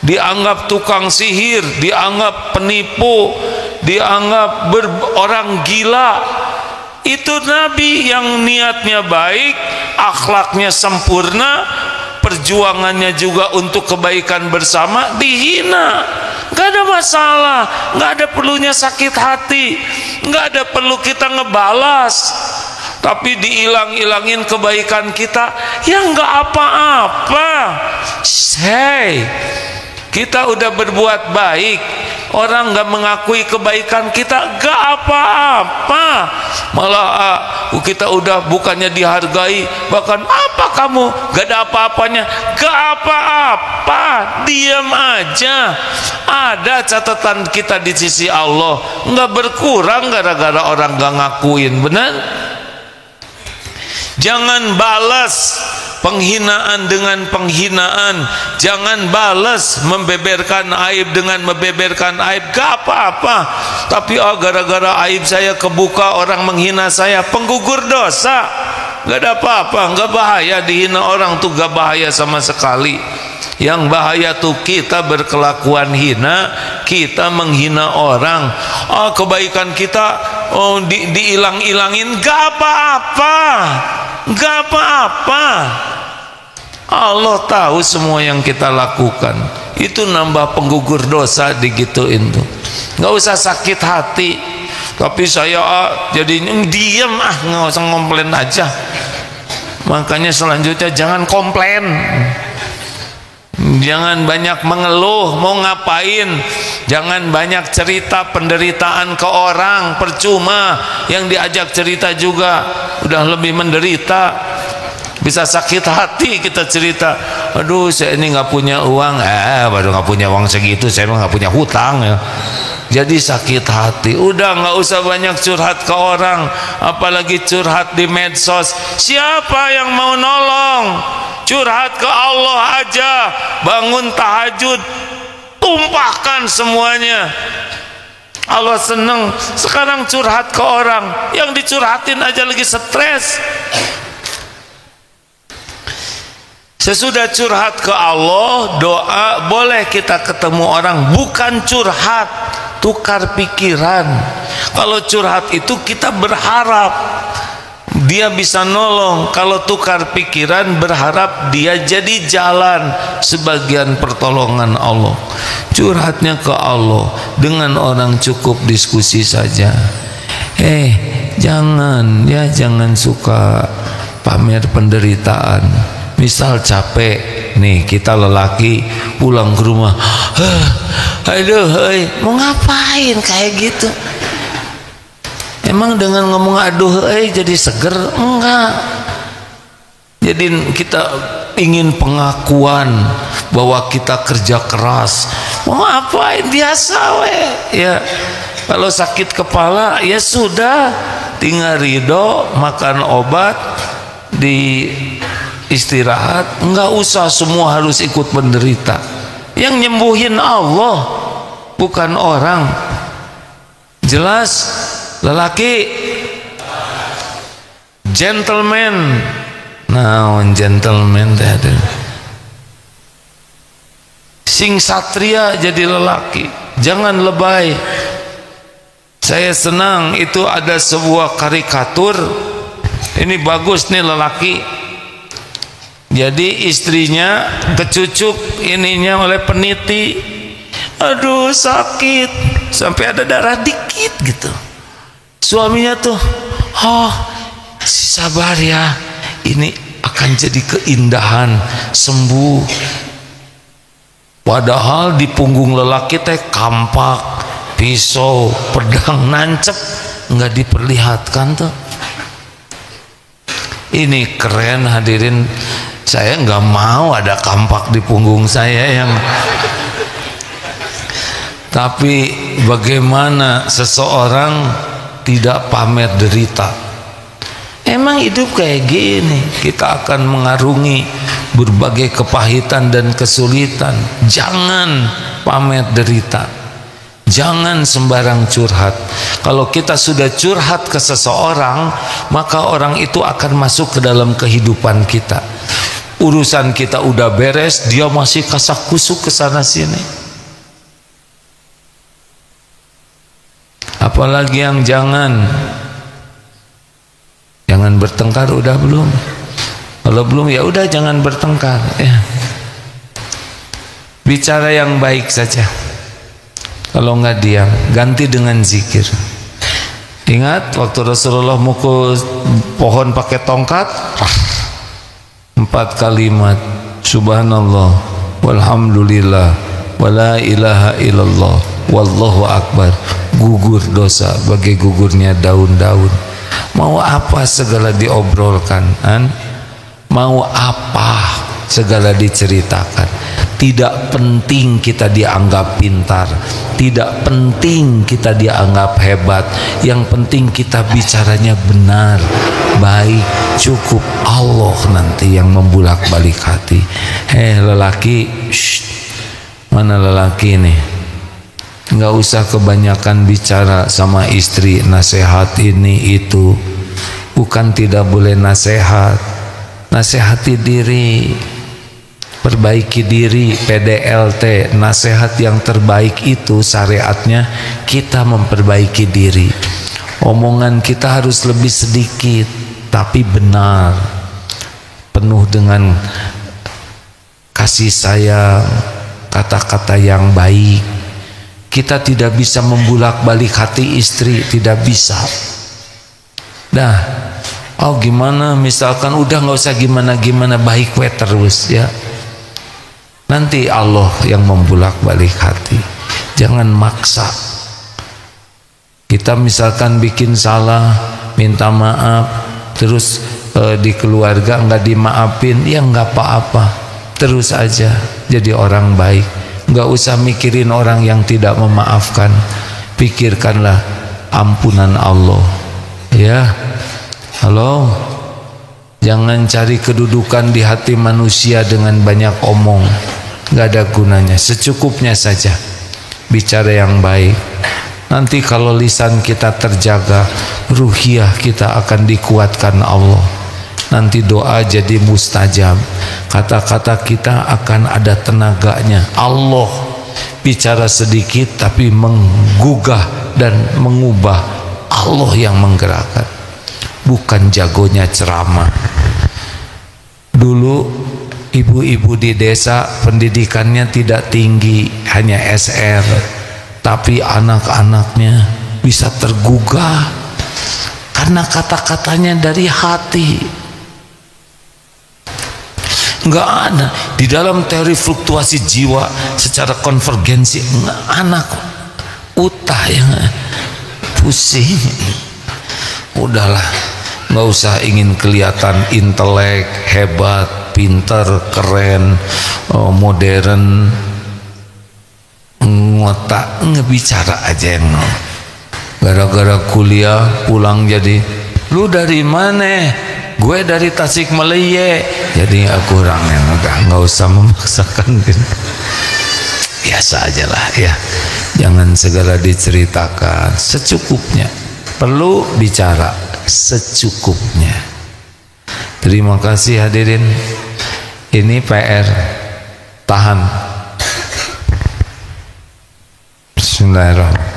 Dianggap tukang sihir, dianggap penipu, dianggap orang gila. Itu Nabi yang niatnya baik, akhlaknya sempurna, perjuangannya juga untuk kebaikan bersama, dihina. Gak ada masalah, nggak ada perlunya sakit hati, nggak ada perlu kita ngebalas. Tapi diilang-ilangin kebaikan kita, ya nggak apa-apa. Hey, kita udah berbuat baik, orang nggak mengakui kebaikan kita, nggak apa-apa. Malah kita udah bukannya dihargai, bahkan apa kamu, gak ada apa-apanya, gak apa-apa, diam aja. Ada catatan kita di sisi Allah, nggak berkurang gara-gara orang nggak ngakuin, benar? Jangan balas penghinaan dengan penghinaan, jangan balas membeberkan aib dengan membeberkan aib, gak apa-apa. Tapi gara-gara aib saya kebuka, orang menghina saya, penggugur dosa, gak ada apa-apa, gak bahaya. Dihina orang tuh gak bahaya sama sekali. Yang bahaya tuh kita berkelakuan hina, kita menghina orang. Kebaikan kita diilang-ilangin, gak apa-apa, gak apa-apa. Allah tahu semua yang kita lakukan. Itu nambah penggugur dosa digituin tuh. Nggak usah sakit hati. Tapi saya jadi diam, nggak usah komplain aja. Makanya selanjutnya jangan komplain, jangan banyak mengeluh. Mau ngapain? Jangan banyak cerita penderitaan ke orang, percuma. Yang diajak cerita juga udah lebih menderita. Bisa sakit hati kita cerita, aduh saya ini nggak punya uang, baru nggak punya uang segitu, saya nggak punya hutang ya. Jadi sakit hati. Udah nggak usah banyak curhat ke orang, apalagi curhat di medsos. Siapa yang mau nolong? Curhat ke Allah aja. Bangun tahajud, tumpahkan semuanya. Allah seneng. Sekarang curhat ke orang, yang dicurhatin aja lagi stres. Sesudah curhat ke Allah, doa, boleh kita ketemu orang, bukan curhat, tukar pikiran. Kalau curhat itu kita berharap dia bisa nolong. Kalau tukar pikiran, berharap dia jadi jalan sebagian pertolongan Allah. Curhatnya ke Allah, dengan orang cukup diskusi saja. Jangan suka pamer penderitaan. Misal capek nih, kita lelaki pulang ke rumah, mau ngapain kayak gitu? Emang dengan ngomong jadi seger? Enggak. Jadi kita ingin pengakuan bahwa kita kerja keras. Mau ngapain? Biasa ya. Kalau sakit kepala ya sudah, tinggal ridho, makan obat, di istirahat, nggak usah semua harus ikut menderita. Yang nyembuhin Allah, bukan orang. Jelas? Lelaki gentleman, gentleman tadi. Sing satria jadi lelaki, jangan lebay. Saya senang itu ada sebuah karikatur, ini bagus nih lelaki. Jadi istrinya kecucuk ininya oleh peniti, aduh sakit, sampai ada darah dikit gitu. Suaminya tuh, sabar ya, ini akan jadi keindahan, sembuh. Padahal di punggung lelaki teh kampak, pisau, pedang nancep, nggak diperlihatkan tuh. Ini keren hadirin. Saya nggak mau ada kampak di punggung saya yang. Tapi bagaimana seseorang tidak pamer derita? Emang hidup kayak gini, kita akan mengarungi berbagai kepahitan dan kesulitan. Jangan pamer derita, jangan sembarang curhat. Kalau kita sudah curhat ke seseorang, maka orang itu akan masuk ke dalam kehidupan kita. Urusan kita udah beres, dia masih kasak kusuk ke sana sini. Apalagi yang jangan bertengkar, udah belum? Kalau belum ya udah jangan bertengkar ya. Bicara yang baik saja. Kalau nggak diam, ganti dengan zikir. Ingat waktu Rasulullah mukul pohon pakai tongkat, 4 kalimat, subhanallah, walhamdulillah, wala ilaha illallah, wallahu akbar. Gugur dosa bagai gugurnya daun-daun. Mau apa segala diobrolkan, mau apa segala diceritakan. Tidak penting kita dianggap pintar, tidak penting kita dianggap hebat. Yang penting kita bicaranya benar, baik, cukup. Allah nanti yang membulak-balik hati. Lelaki, mana lelaki nih? Nggak usah kebanyakan bicara sama istri, nasihat ini itu. Bukan tidak boleh nasihat, nasihati diri, perbaiki diri. PDLT, nasihat yang terbaik itu syariatnya kita memperbaiki diri. Omongan kita harus lebih sedikit tapi benar, penuh dengan kasih sayang, kata-kata yang baik. Kita tidak bisa membulak-balik hati istri, tidak bisa. Nah, oh gimana, misalkan udah nggak usah gimana-gimana, baik we terus ya. Nanti Allah yang membulak-balik hati. Jangan maksa. Kita misalkan bikin salah, minta maaf, terus di keluarga nggak dimaafin, ya nggak apa-apa, terus aja jadi orang baik. Nggak usah mikirin orang yang tidak memaafkan, pikirkanlah ampunan Allah. Ya, halo, jangan cari kedudukan di hati manusia dengan banyak omong, nggak ada gunanya. Secukupnya saja, bicara yang baik. Nanti kalau lisan kita terjaga, ruhiyah kita akan dikuatkan Allah. Nanti doa jadi mustajab, kata-kata kita akan ada tenaganya. Allah bicara sedikit tapi menggugah dan mengubah. Allah yang menggerakkan, bukan jagonya ceramah. Dulu ibu-ibu di desa pendidikannya tidak tinggi, hanya SR, tapi anak-anaknya bisa tergugah karena kata-katanya dari hati. Nggak ada di dalam teori fluktuasi jiwa secara konvergensi. Anak utah yang pusing. Udahlah, nggak usah ingin kelihatan intelek, hebat, pintar, keren, modern. Ngotak ngebicara aja yang gara-gara kuliah pulang jadi, lu dari mana? Gue dari Tasikmalaya. Jadi aku kurang yang nggak usah memaksakan. Biasa aja lah ya. Jangan segala diceritakan, secukupnya. Perlu bicara secukupnya. Terima kasih hadirin. Ini PR. Tahan. Bismillahirrahmanirrahim.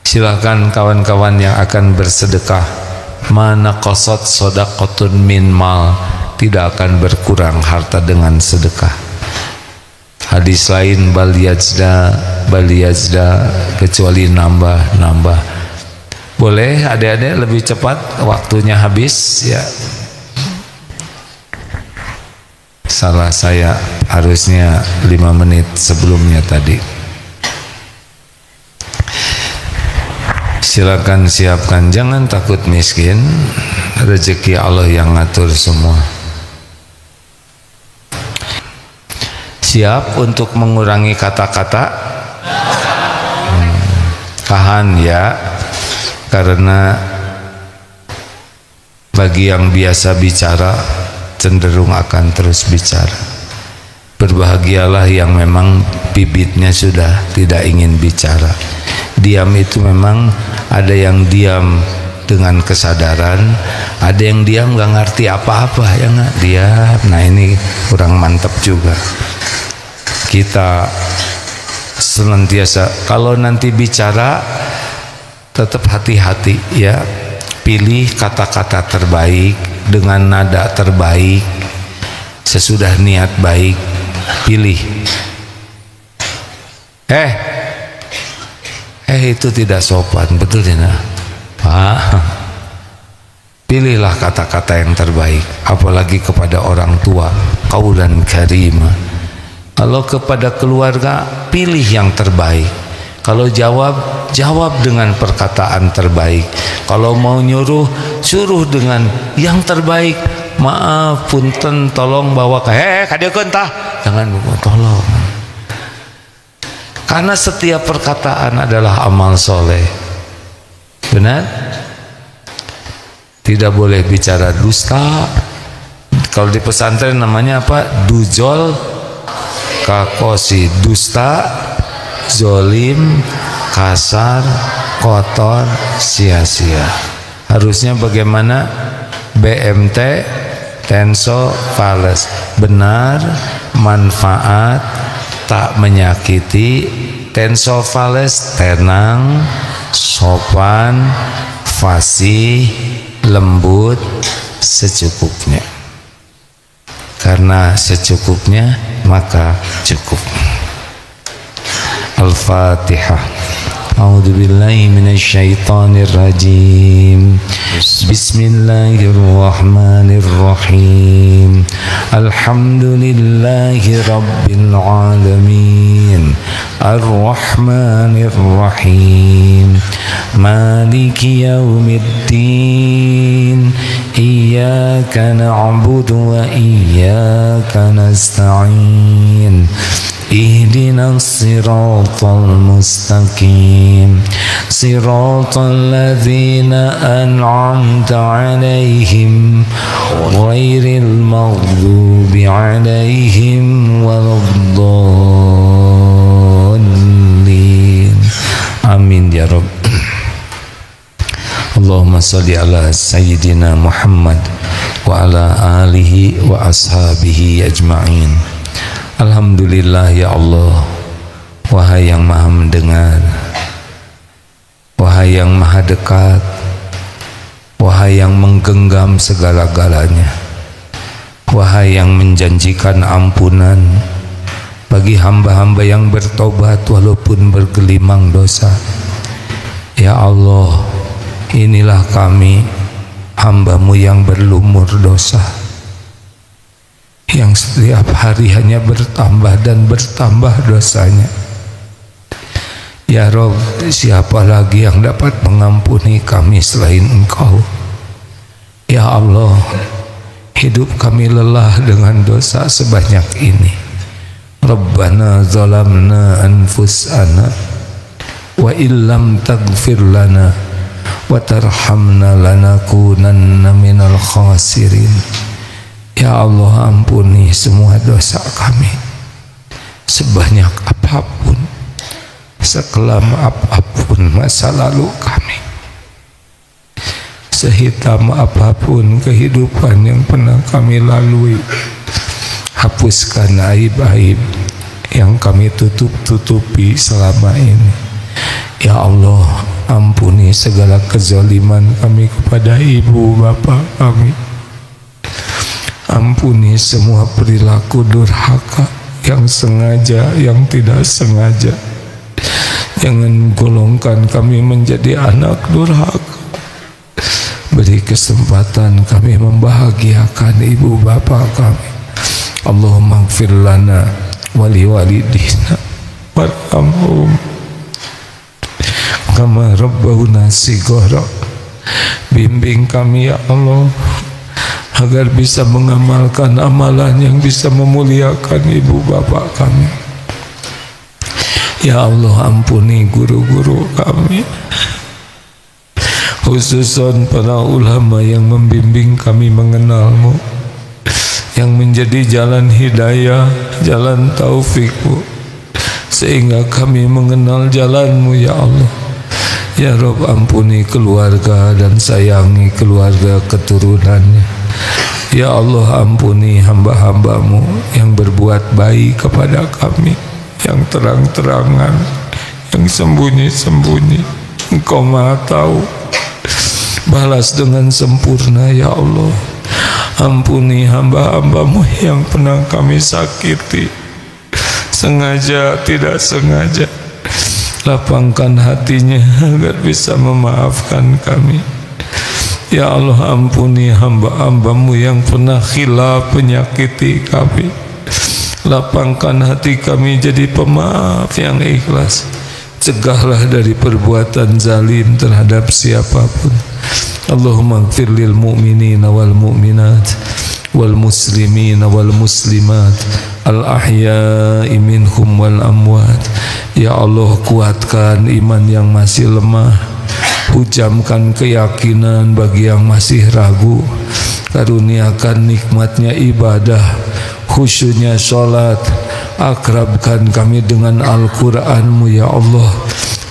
Silakan kawan-kawan yang akan bersedekah. Mana qasad sodaqotun min mal, tidak akan berkurang harta dengan sedekah. Hadis lain bal yajda kecuali nambah. Boleh adik-adik lebih cepat, waktunya habis ya. Salah saya, harusnya 5 menit sebelumnya tadi. Silakan siapkan, jangan takut miskin, rezeki Allah yang ngatur semua. Siap untuk mengurangi kata-kata? Tahan ya, karena bagi yang biasa bicara cenderung akan terus bicara. Berbahagialah yang memang bibitnya sudah tidak ingin bicara. Diam itu memang ada yang diam dengan kesadaran, ada yang diam gak ngerti apa-apa, ya nggak diam. Nah ini kurang mantap juga. Kita senantiasa kalau nanti bicara tetap hati-hati ya, pilih kata-kata terbaik dengan nada terbaik, sesudah niat baik pilih. itu tidak sopan, betul tidak Pak? Pilihlah kata-kata yang terbaik, apalagi kepada orang tua, qaulan karima. Kalau kepada keluarga, pilih yang terbaik. Kalau jawab dengan perkataan terbaik. Kalau mau nyuruh, suruh dengan yang terbaik. Maaf, punten, tolong bawa ke kadekeun tah. Jangan tolong. Karena setiap perkataan adalah amal soleh. Benar? Tidak boleh bicara dusta. Kalau di pesantren namanya apa? Dujol kakosi, dusta, zolim, kasar, kotor, sia-sia. Harusnya bagaimana? BMT, tenso, fales, benar, manfaat, tak menyakiti, tenso, fales, tenang, sopan, fasih, lembut, secukupnya. Karena secukupnya maka cukup. Al-Fatihah. A'udzubillahi minasyaitonir rajim. Bismillahirrahmanirrahim. Alhamdulillahi rabbil alamin. Ar-Rahmanir-Rahim. Maliki yaumiddin. Iyyaka na'budu wa iyyaka nasta'in. Ihdinas siratal mustaqim. Siratal ladzina an'amta 'alaihim ghairil maghdubi 'alaihim waladdallin. Amin ya Rabb. Allahumma salli ala Sayyidina Muhammad wa ala alihi wa ashabihi ajma'in. Alhamdulillah ya Allah. Wahai yang maha mendengar, wahai yang maha dekat, wahai yang menggenggam segala-galanya, wahai yang menjanjikan ampunan bagi hamba-hamba yang bertobat walaupun bergelimang dosa. Ya Allah, inilah kami, hamba-Mu yang berlumur dosa, yang setiap hari hanya bertambah dan bertambah dosanya. Ya Rabb, siapa lagi yang dapat mengampuni kami selain Engkau? Ya Allah, hidup kami lelah dengan dosa sebanyak ini. Rabbana zalamna anfusana wa illam taghfir lana wa tarhamna lanakunanna minal khasirin. Ya Allah, ampuni semua dosa kami, sebanyak apapun, sekelam apapun masa lalu kami, sehitam apapun kehidupan yang pernah kami lalui. Hapuskan aib-aib yang kami tutup-tutupi selama ini. Ya Allah, ampuni segala kezaliman kami kepada ibu bapa kami. Ampuni semua perilaku durhaka, yang sengaja, yang tidak sengaja. Jangan golongkan kami menjadi anak durhaka. Beri kesempatan kami membahagiakan ibu bapa kami. Allahumma ighfir lana wa liwalidina warhamhum kama rabbawna shighara. Bimbing kami ya Allah, agar bisa mengamalkan amalan yang bisa memuliakan ibu bapak kami. Ya Allah, ampuni guru-guru kami, khususan para ulama yang membimbing kami mengenal-Mu, yang menjadi jalan hidayah, jalan taufik-Mu, sehingga kami mengenal jalan-Mu ya Allah. Ya Rabb, ampuni keluarga dan sayangi keluarga keturunannya. Ya Allah, ampuni hamba-hamba-Mu yang berbuat baik kepada kami, yang terang-terangan, yang sembunyi-sembunyi. Engkau Maha Tahu. Balas dengan sempurna ya Allah. Ampuni hamba-hamba-Mu yang pernah kami sakiti, sengaja tidak sengaja. lapangkan hatinya agar bisa memaafkan kami. Ya Allah, ampuni hamba-hambamu yang pernah khilaf menyakiti kami. Lapangkan hati kami jadi pemaaf yang ikhlas. Cegahlah dari perbuatan zalim terhadap siapapun. Allahumma ighfir lil mu'minina wal mu'minat wal muslimina wal muslimat al ahya'i minhum wal amwat. Ya Allah, kuatkan iman yang masih lemah, hujamkan keyakinan bagi yang masih ragu, karuniakan nikmatnya ibadah, khusyuknya sholat, akrabkan kami dengan Al-Quranmu ya Allah.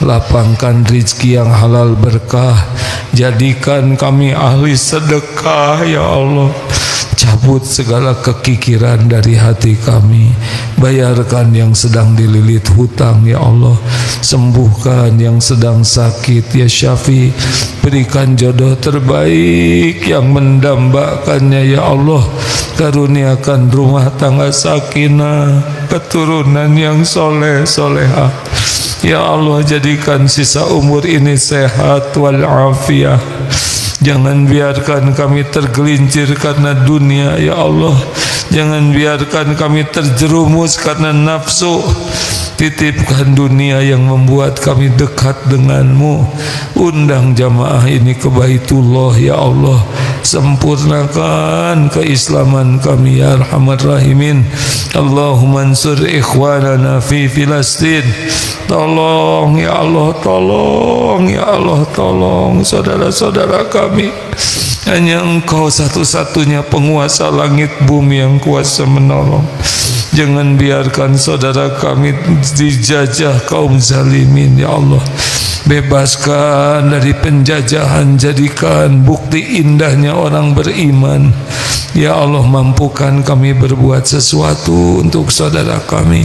Lapangkan rizki yang halal berkah, jadikan kami ahli sedekah ya Allah. Cabut segala kekikiran dari hati kami, bayarkan yang sedang dililit hutang ya Allah, sembuhkan yang sedang sakit ya Syafi, berikan jodoh terbaik yang mendambakannya ya Allah, karuniakan rumah tangga sakinah, keturunan yang soleh solehah ya Allah. Jadikan sisa umur ini sehat walafiat. Jangan biarkan kami tergelincir karena dunia ya Allah. Jangan biarkan kami terjerumus karena nafsu. Titipkan dunia yang membuat kami dekat denganmu. Undang jamaah ini ke Baitullah ya Allah. Sempurnakan keislaman kami ya Arhamar Rahimin. Allahumma ansur ikhwanana fi Filastin. Tolong ya Allah, tolong ya Allah, tolong saudara-saudara kami. Hanya Engkau satu-satunya penguasa langit bumi yang kuasa menolong. Jangan biarkan saudara kami dijajah kaum zalimin ya Allah. Bebaskan dari penjajahan, jadikan bukti indahnya orang beriman. Ya Allah, mampukan kami berbuat sesuatu untuk saudara kami.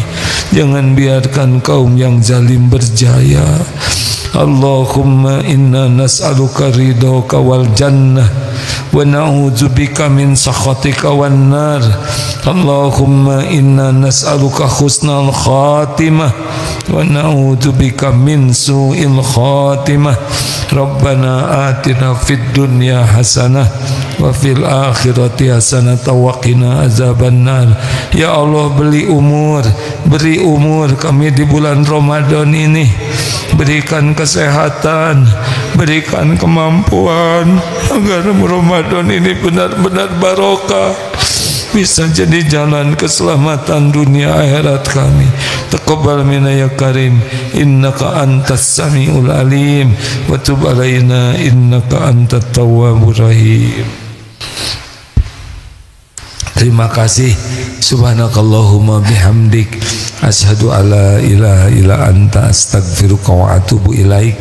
Jangan biarkan kaum yang zalim berjaya. Allahumma inna nas'aluka ridhoka wal jannah wa na'udzubika min sakhatika wan nar. Allahumma inna nas'aluka husnal khatimah wa na'udzubika min su'il khatimah. Rabbana atina fid dunya hasanah wa fil akhirati hasanah wa qina azabannar. Ya Allah, beri umur kami di bulan Ramadan ini. Berikan kesehatan, berikan kemampuan agar Ramadan ini benar-benar barokah, bisa jadi jalan keselamatan dunia akhirat kami. Taqabbal minna ya karim, innaka antas samiul alim, wa tub alaina innaka antat tawwabur rahim. Terima kasih. Subhanakallahumma bihamdik, asyhadu alla ilaha illa anta, astaghfiruka wa atubu ilaik.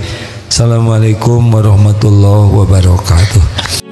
Assalamualaikum warahmatullahi wabarakatuh.